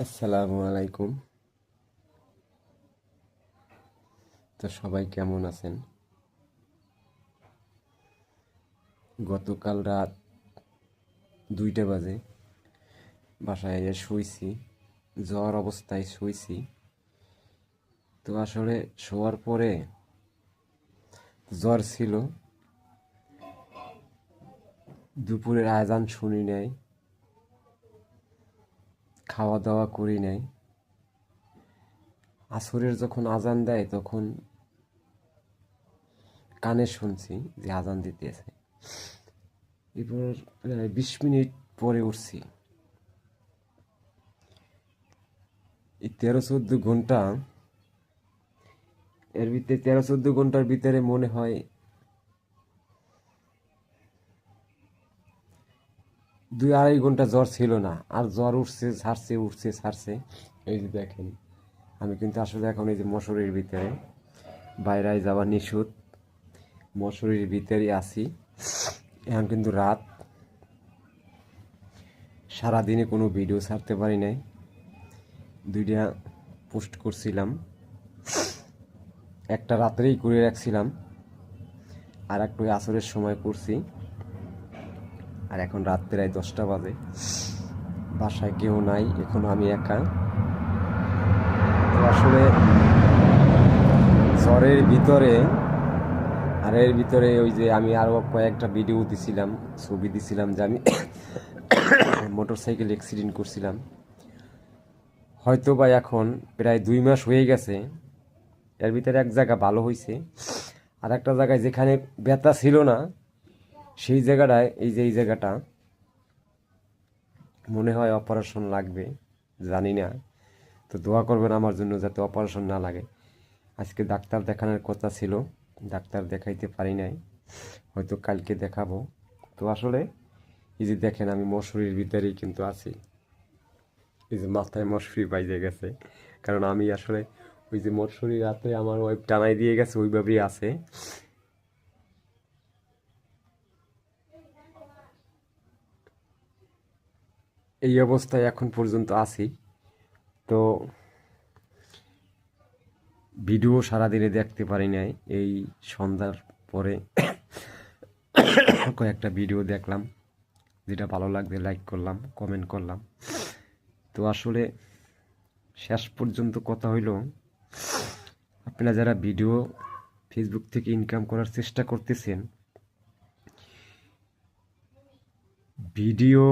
আসসালামু আলাইকুম। তো সবাই কেমন আছেন? গতকাল রাত 2টা বাজে বাসায় এসে শুইছি, জ্বর অবস্থায় শুইছি। তো আসলে শোয়ার পরে জ্বর ছিল, দুপুরের আজান শুনি নাই, খাওয়া দাওয়া করি নাই। আসরের যখন আজান দেয় তখন কানে শুনছি যে আজান দিতেছে। এবার প্রায় 20 মিনিট পরে উঠছি। এই 13-14 ঘন্টা, এর ভিতরে 13-14 ঘন্টার ভিতরে মনে হয় 2-2.5 ঘন্টা জ্বর ছিল না, আর জ্বর উঠছে ছাড়ছে, উঠছে ছাড়ছে। এই যে দেখেন, আমি কিন্তু আসলে এখন এই যে মশারির ভিতরে, বাইরে যাওয়া নিষেধ, মশারির ভিতরেই আছি। এখন কিন্তু রাত, সারাদিনে কোনো ভিডিও ছাড়তে পারি নাই। 2টা পোস্ট করছিলাম, একটা রাত্রেই করে রাখছিলাম, আর একটু আসরের সময় করছি। আর এখন রাত প্রায় 10টা বাজে, বাসায় কেউ নাই, এখন আমি একা। তো আসলে জ্বরের ভিতরে, আর এর ভিতরে ওই যে আমি আরও কয়েকটা ভিডিও দিছিলাম, ছবি দিছিলাম যে আমি মোটর সাইকেল অ্যাক্সিডেন্ট করছিলাম। হয়তো বা এখন প্রায় 2 মাস হয়ে গেছে। এর ভিতরে এক জায়গা ভালো হয়েছে, আর একটা জায়গায় যেখানে ব্যথা ছিল না সেই জায়গাটায়, এই জায়গাটা মনে হয় অপারেশন লাগবে, জানি না। তো দোয়া করবেন আমার জন্য যাতে অপারেশন না লাগে। আজকে ডাক্তার দেখানোর কথা ছিল, ডাক্তার দেখাইতে পারি নাই, হয়তো কালকে দেখাবো। তো আসলে এই যে দেখেন, আমি মশারির ভিতরেই কিন্তু আছি। এই যে মাথায় মশারি বাইজে গেছে, কারণ আমি আসলে ওই যে মশারি রাতে আমার ওয়াইফ টানাই দিয়ে গেছে, ওইভাবেই আছে। এই অবস্থায় এখন পর্যন্ত আছি। তো ভিডিও সারাদিনে দেখতে পারি নাই, এই সন্ধ্যার পরে কয়েকটা ভিডিও দেখলাম, যেটা ভালো লাগবে লাইক করলাম, কমেন্ট করলাম। তো আসলে শেষ পর্যন্ত কথা হইল, আপনারা যারা ভিডিও ফেসবুক থেকে ইনকাম করার চেষ্টা করতেছেন, ভিডিও